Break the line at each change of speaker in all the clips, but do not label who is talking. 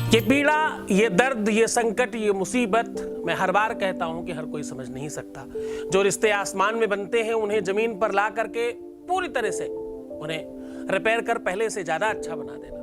ये पीड़ा, ये दर्द, ये संकट, ये मुसीबत मैं हर बार कहता हूं कि हर कोई समझ नहीं सकता। जो रिश्ते आसमान में बनते हैं उन्हें जमीन पर ला करके पूरी तरह से उन्हें रिपेयर कर पहले से ज्यादा अच्छा बना देना।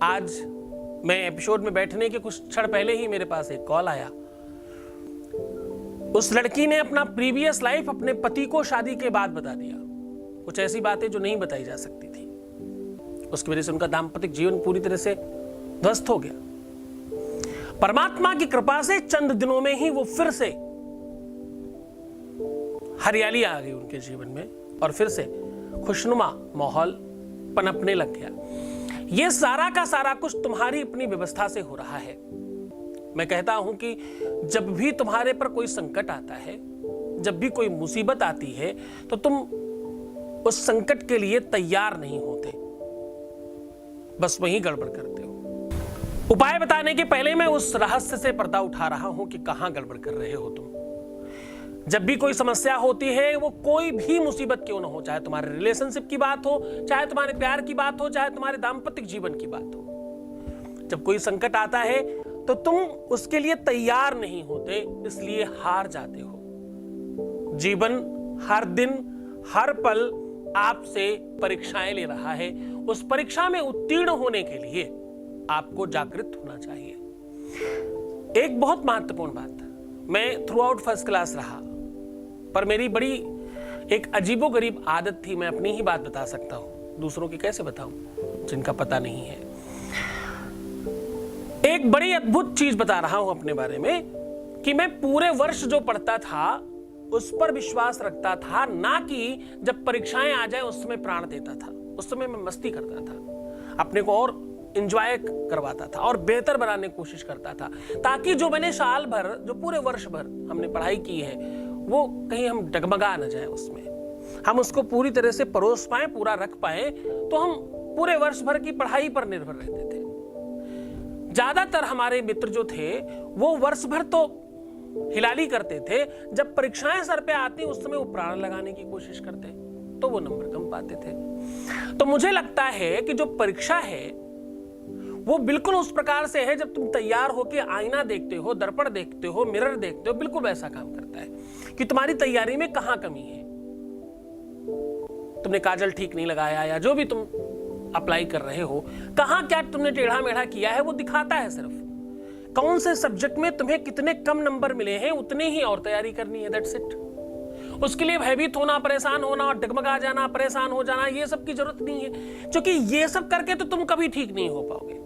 आज मैं एपिसोड में बैठने के कुछ क्षण पहले ही मेरे पास एक कॉल आया। उस लड़की ने अपना प्रीवियस लाइफ अपने पति को शादी के बाद बता दिया, कुछ ऐसी बातें जो नहीं बताई जा सकती थी। उसकी वजह से उनका दाम्पत्य जीवन पूरी तरह से ध्वस्त हो गया। परमात्मा की कृपा से चंद दिनों में ही वो फिर से हरियाली आ गई उनके जीवन में और फिर से खुशनुमा माहौल पनपने लग गया। ये सारा का सारा कुछ तुम्हारी अपनी व्यवस्था से हो रहा है। मैं कहता हूं कि जब भी तुम्हारे पर कोई संकट आता है, जब भी कोई मुसीबत आती है, तो तुम उस संकट के लिए तैयार नहीं होते, बस वही गड़बड़ करते हो। उपाय बताने के पहले मैं उस रहस्य से पर्दा उठा रहा हूं कि कहां गड़बड़ कर रहे हो तुम। जब भी कोई समस्या होती है, वो कोई भी मुसीबत क्यों ना हो, चाहे तुम्हारे रिलेशनशिप की बात हो, चाहे तुम्हारे प्यार की बात हो, चाहे तुम्हारे दाम्पत्य जीवन की बात हो, जब कोई संकट आता है तो तुम उसके लिए तैयार नहीं होते, इसलिए हार जाते हो। जीवन हर दिन हर पल आपसे परीक्षाएं ले रहा है। उस परीक्षा में उत्तीर्ण होने के लिए आपको जागृत होना चाहिए। एक बहुत महत्वपूर्ण बात, मैं थ्रू आउट फर्स्ट क्लास रहा, पर मेरी बड़ी एक अजीबोगरीब आदत थी। मैं अपनी ही बात बता सकता हूं, दूसरों की कैसे बताऊं जिनका पता नहीं है। एक बड़ी अद्भुत चीज बता रहा हूं अपने बारे में कि मैं पूरे वर्ष जो पढ़ता था उस पर विश्वास रखता था, ना कि जब परीक्षाएं आ जाए उस समय प्राण देता था। उस समय मैं मस्ती करता था, अपने को और एंजॉय करवाता था और बेहतर बनाने की कोशिश करता था, ताकि जो मैंने साल भर, जो पूरे वर्ष भर हमने पढ़ाई की है, वो कहीं हम डगमगा न जाए उसमें, हम उसको पूरी तरह से परोस पाए, पूरा रख पाए। तो हम पूरे वर्ष भर की पढ़ाई पर निर्भर रहते थे। ज्यादातर हमारे मित्र जो थे वो वर्ष भर तो हिलाली करते थे, जब परीक्षाएं सर पे आती उस समय वो प्राण लगाने की कोशिश करते तो वो नंबर कम पाते थे। तो मुझे लगता है कि जो परीक्षा है वो बिल्कुल उस प्रकार से है, जब तुम तैयार होके आईना देखते हो, दर्पण देखते हो, मिरर देखते हो, बिल्कुल वैसा काम करता है कि तुम्हारी तैयारी में कहां कमी है। तुमने काजल ठीक नहीं लगाया या जो भी तुम अप्लाई कर रहे हो, कहां क्या तुमने टेढ़ा मेढ़ा किया है, वो दिखाता है सिर्फ। कौन से सब्जेक्ट में तुम्हें कितने कम नंबर मिले हैं, उतने ही और तैयारी करनी है, दैट्स इट। उसके लिए भयभीत होना, परेशान होना और डगमगा जाना, परेशान हो जाना, ये सब की जरूरत नहीं है, क्योंकि ये सब करके तो तुम कभी ठीक नहीं हो पाओगे।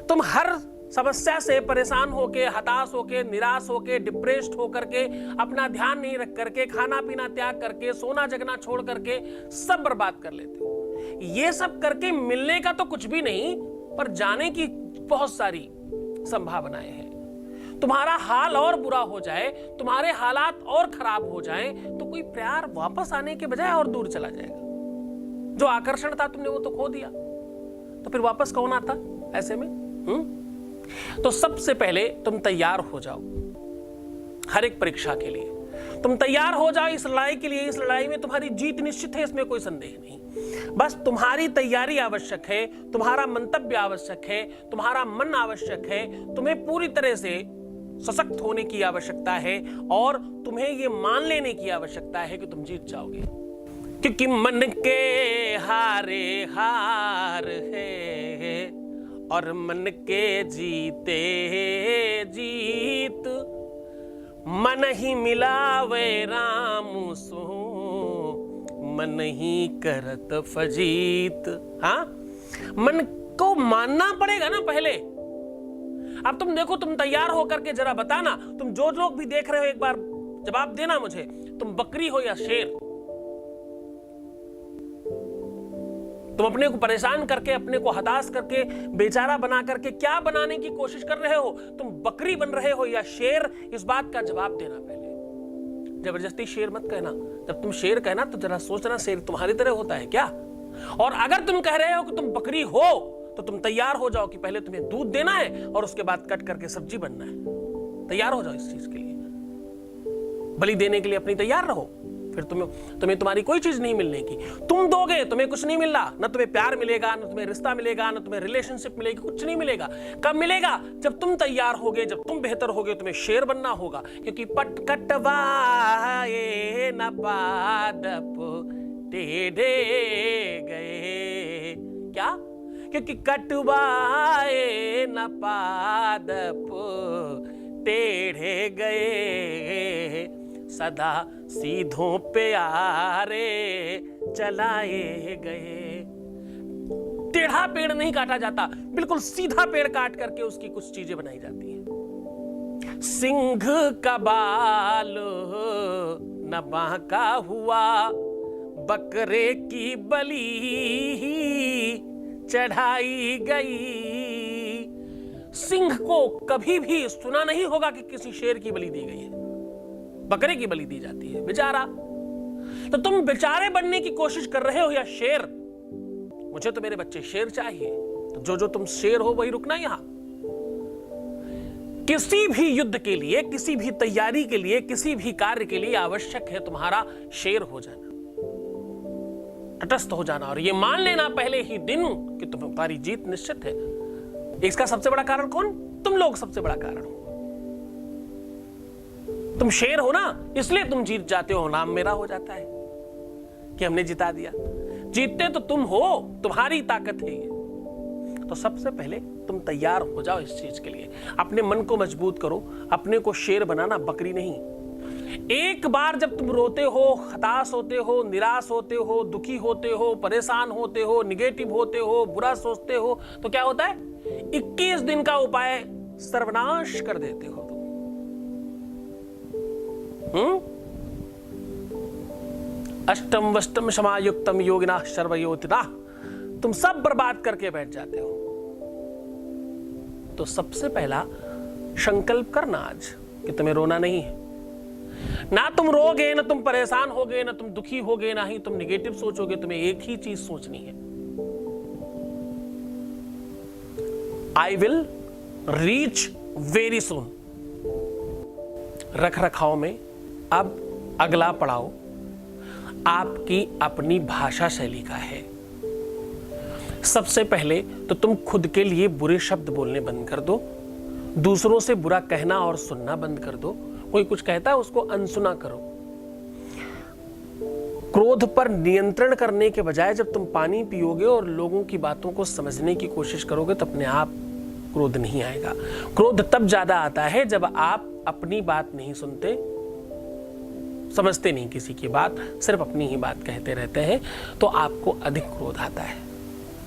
तुम हर समस्या से परेशान होके, हताश होके, निराश होके, डिप्रेस्ड होकर के, अपना ध्यान नहीं रख करके, खाना पीना त्याग करके, सोना जगना छोड़ करके सब बर्बाद कर लेते हो। ये सब करके मिलने का तो कुछ भी नहीं, पर जाने की बहुत सारी संभावनाएं हैं। तुम्हारा हाल और बुरा हो जाए, तुम्हारे हालात और खराब हो जाए, तो कोई प्यार वापस आने के बजाय और दूर चला जाएगा। जो आकर्षण था तुमने वो तो खो दिया, तो फिर वापस कौन आता ऐसे में? तो सबसे पहले तुम तैयार हो जाओ हर एक परीक्षा के लिए। तुम तैयार हो जाओ इस लड़ाई के लिए। इस लड़ाई में तुम्हारी जीत निश्चित है, इसमें कोई संदेह नहीं। बस तुम्हारी तैयारी आवश्यक है, तुम्हारा मंतव्य आवश्यक है, तुम्हारा मन आवश्यक है। तुम्हें पूरी तरह से सशक्त होने की आवश्यकता है और तुम्हें यह मान लेने की आवश्यकता है कि तुम जीत जाओगे, क्योंकि मन के हारे हार है और मन के जीते जीत। मन ही मिलावे राम सो, मन ही करत फजीत। हाँ, मन को मानना पड़ेगा ना पहले। अब तुम देखो, तुम तैयार होकर के जरा बताना, तुम जो लोग भी देख रहे हो एक बार जवाब देना मुझे, तुम बकरी हो या शेर? तुम अपने को परेशान करके, अपने को हताश करके, बेचारा बना करके क्या बनाने की कोशिश कर रहे हो? तुम बकरी बन रहे हो या शेर? इस बात का जवाब देना पहले। जबरदस्ती शेर मत कहना। जब तुम शेर कहना तो जरा सोचना शेर तुम्हारी तरह होता है क्या? और अगर तुम कह रहे हो कि तुम बकरी हो, तो तुम तैयार हो जाओ कि पहले तुम्हें दूध देना है और उसके बाद कट करके सब्जी बनना है। तैयार हो जाओ इस चीज के लिए। बलि देने के लिए अपनी तैयार रहो। फिर तुम्हें तुम्हारी कोई चीज नहीं मिलने की। तुम दोगे तुम्हें कुछ नहीं मिलना, ना तुम्हें प्यार मिलेगा, ना तुम्हें रिश्ता मिलेगा, ना तुम्हें रिलेशनशिप मिलेगी, कुछ नहीं मिलेगा। कब मिलेगा? जब तुम तैयार होगे, जब तुम बेहतर होगे। तुम्हें शेर बनना होगा, क्योंकि पट कटवाए न पादप टेढ़े गए। क्या? क्योंकि कटवाए न पादप टेढ़े गए, सदा सीधों पे आरे चलाए गए। टेढ़ा पेड़ नहीं काटा जाता, बिल्कुल सीधा पेड़ काट करके उसकी कुछ चीजें बनाई जाती हैं। सिंह का बाल न बांका हुआ, बकरे की बलि चढ़ाई गई। सिंह को कभी भी सुना नहीं होगा कि किसी शेर की बलि दी गई है, बकरे की बलि दी जाती है। बेचारा। तो तुम बेचारे बनने की कोशिश कर रहे हो या शेर? मुझे तो मेरे बच्चे शेर चाहिए। तो जो तुम शेर हो वही रुकना यहां। किसी भी युद्ध के लिए, किसी भी तैयारी के लिए, किसी भी कार्य के लिए आवश्यक है तुम्हारा शेर हो जाना, तटस्थ हो जाना, और ये मान लेना पहले ही दिन कि तुम्हारी जीत निश्चित है। इसका सबसे बड़ा कारण कौन? तुम लोग सबसे बड़ा कारण हो। तुम शेर हो ना, इसलिए तुम जीत जाते हो, नाम मेरा हो जाता है कि हमने जिता दिया। जीतते तो तुम हो, तुम्हारी ताकत है ये। तो सबसे पहले तुम तैयार हो जाओ इस चीज के लिए। अपने मन को मजबूत करो, अपने को शेर बनाना, बकरी नहीं। एक बार जब तुम रोते हो, हताश होते हो, निराश होते हो, दुखी होते हो, परेशान होते हो, निगेटिव होते हो, बुरा सोचते हो, तो क्या होता है? 21 दिन का उपाय सर्वनाश कर देते हो तुम। अष्टम वष्टम क्षमायुक्तम योगिना सर्वयोतिना, तुम सब बर्बाद करके बैठ जाते हो। तो सबसे पहला संकल्प करना आज कि तुम्हें रोना नहीं है। ना तुम रोगे, ना तुम परेशान होगे, ना तुम दुखी होगे, ना ही तुम निगेटिव सोचोगे। तुम्हें एक ही चीज सोचनी है, I will reach very soon. रख रखाव में अब अगला पड़ाव आपकी अपनी भाषा शैली का है। सबसे पहले तो तुम खुद के लिए बुरे शब्द बोलने बंद कर दो, दूसरों से बुरा कहना और सुनना बंद कर दो। कोई कुछ कहता है उसको अनसुना करो। क्रोध पर नियंत्रण करने के बजाय जब तुम पानी पियोगे और लोगों की बातों को समझने की कोशिश करोगे तो अपने आप क्रोध नहीं आएगा। क्रोध तब ज्यादा आता है जब आप अपनी बात नहीं सुनते, समझते नहीं किसी की बात, सिर्फ अपनी ही बात कहते रहते हैं, तो आपको अधिक क्रोध आता है।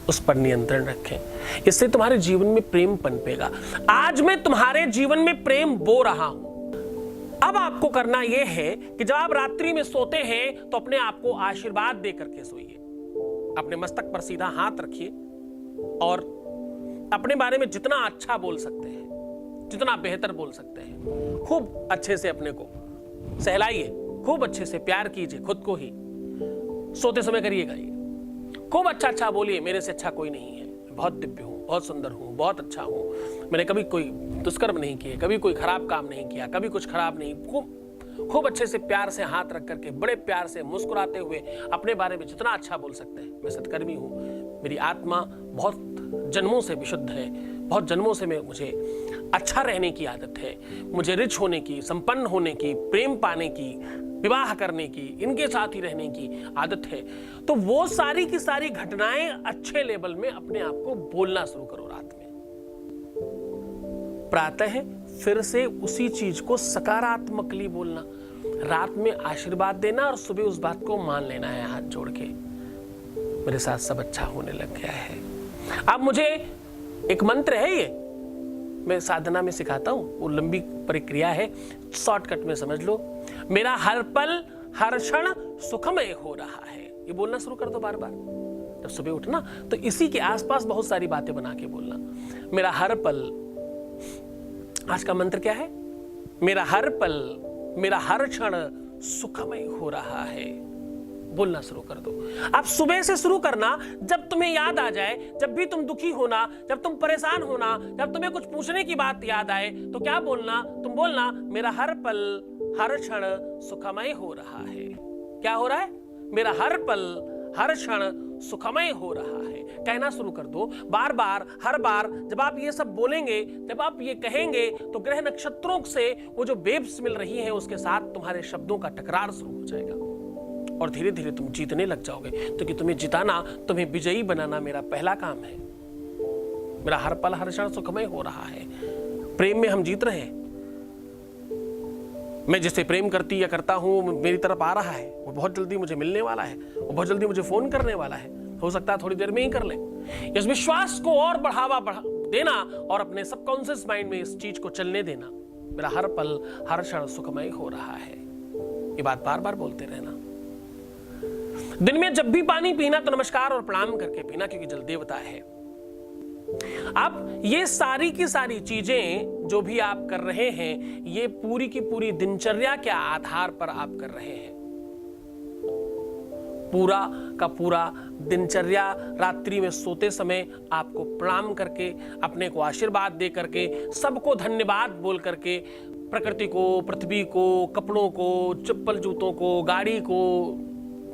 उस पर नियंत्रण रखें, इससे तुम्हारे जीवन में प्रेम पनपेगा। आज मैं तुम्हारे जीवन में प्रेम बो रहा हूं। अब आपको करना यह है कि जब आप रात्रि में सोते हैं तो अपने आप को आशीर्वाद दे करके सोइए। अपने मस्तक पर सीधा हाथ रखिए और अपने बारे में जितना अच्छा बोल सकते हैं, जितना बेहतर बोल सकते हैं, खूब अच्छे से अपने को सहलाइए, खूब अच्छे से प्यार कीजिए खुद को ही। सोते समय करिएगा ये, खूब अच्छा अच्छा बोलिए, मेरे से अच्छा कोई नहीं है, बहुत दिव्य हूँ, बहुत सुंदर हूँ, बहुत अच्छा हूँ, मैंने कभी कोई दुष्कर्म नहीं किए, कभी कोई खराब काम नहीं किया, कभी कुछ खराब नहीं। खूब अच्छे से प्यार से हाथ रख करके, बड़े प्यार से मुस्कुराते हुए अपने बारे में जितना अच्छा बोल सकते हैं। मैं सत्कर्मी हूँ, मेरी आत्मा बहुत जन्मों से विशुद्ध है, बहुत जन्मों से मुझे अच्छा रहने की आदत है, मुझे रिच होने की, संपन्न होने की, प्रेम पाने की, विवाह करने की, इनके साथ ही रहने की आदत है। तो वो सारी की सारी घटनाएं अच्छे लेवल में अपने आप को बोलना शुरू करो। रात में प्रातः फिर से उसी चीज को सकारात्मकली बोलना, रात में आशीर्वाद देना और सुबह उस बात को मान लेना है हाथ जोड़ के, मेरे साथ सब अच्छा होने लग गया है। अब मुझे एक मंत्र है, ये मैं साधना में सिखाता हूं, वो लंबी प्रक्रिया है, शॉर्टकट में समझ लो। मेरा हर पल हर क्षण सुखमय हो रहा है, ये बोलना शुरू कर दो बार बार। जब सुबह उठना तो इसी के आसपास बहुत सारी बातें बना के बोलना। मेरा हर पल, आज का मंत्र क्या है? मेरा हर पल मेरा हर क्षण सुखमय हो रहा है, बोलना शुरू कर दो। अब सुबह से शुरू करना, जब तुम्हें याद आ जाए, जब भी तुम दुखी होना, जब तुम परेशान होना, जब तुम्हें कुछ पूछने की बात याद आए तो क्या बोलना? तुम बोलना, मेरा हर पल हर क्षण सुखमय हो रहा है। क्या हो रहा है? मेरा हर पल हर क्षण सुखमय हो रहा है। कहना शुरू कर दो बार बार, हर बार जब आप ये सब बोलेंगे, जब आप ये कहेंगे, तो ग्रह नक्षत्रों से वो जो वेव्स मिल रही हैं उसके साथ तुम्हारे शब्दों का टकरार शुरू हो जाएगा और धीरे धीरे तुम जीतने लग जाओगे। तो कि तुम्हें जिताना, तुम्हें विजयी बनाना मेरा पहला काम है। मेरा हर पल हर क्षण सुखमय हो रहा है। प्रेम में हम जीत रहे हैं। मैं जिसे प्रेम करती या करता हूं मेरी तरफ आ रहा है, वो बहुत जल्दी मुझे मिलने वाला है, वो बहुत जल्दी मुझे फोन करने वाला है। हो सकता है थोड़ी देर में ही कर ले। इस विश्वास को और बढ़ावा देना और अपने सबकॉन्शियस माइंड में इस चीज को चलने देना। मेरा हर पल हर क्षण सुखमय हो रहा है। ये बात बार बार बोलते रहना। दिन में जब भी पानी पीना तो नमस्कार और प्रणाम करके पीना, क्योंकि जल देवता है। अब ये सारी की सारी चीजें जो भी आप कर रहे हैं, ये पूरी की पूरी दिनचर्या के आधार पर आप कर रहे हैं। पूरा का पूरा दिनचर्या रात्रि में सोते समय आपको प्रणाम करके, अपने को आशीर्वाद दे करके, सबको धन्यवाद बोल करके, प्रकृति को, पृथ्वी को, कपड़ों को, चप्पल जूतों को, गाड़ी को,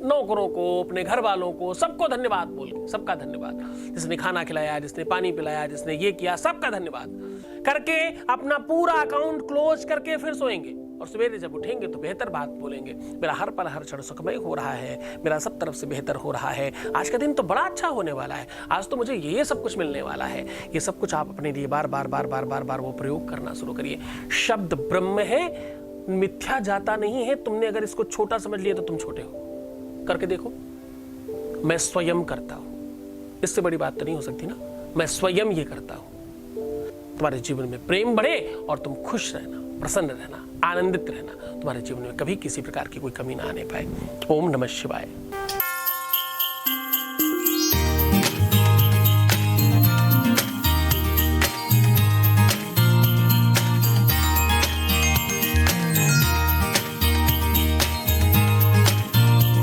नौकरों को, अपने घर वालों को, सबको धन्यवाद बोल के, सबका धन्यवाद। जिसने खाना खिलाया, जिसने पानी पिलाया, जिसने ये किया, सबका धन्यवाद करके अपना पूरा अकाउंट क्लोज करके फिर सोएंगे और सवेरे जब उठेंगे तो बेहतर बात बोलेंगे। मेरा हर पल हर क्षण सुखमय हो रहा है, मेरा सब तरफ से बेहतर हो रहा है। आज का दिन तो बड़ा अच्छा होने वाला है, आज तो मुझे ये सब कुछ मिलने वाला है। ये सब कुछ आप अपने लिए बार बार बार बार बार बार वो प्रयोग करना शुरू करिए। शब्द ब्रह्म है, मिथ्या जाता नहीं है। तुमने अगर इसको छोटा समझ लिया तो तुम छोटे हो। करके देखो, मैं स्वयं करता हूं। इससे बड़ी बात तो नहीं हो सकती ना। मैं स्वयं ये करता हूं। तुम्हारे जीवन में प्रेम बढ़े और तुम खुश रहना, प्रसन्न रहना, आनंदित रहना। तुम्हारे जीवन में कभी किसी प्रकार की कोई कमी ना आने पाए। ओम नमः शिवाय।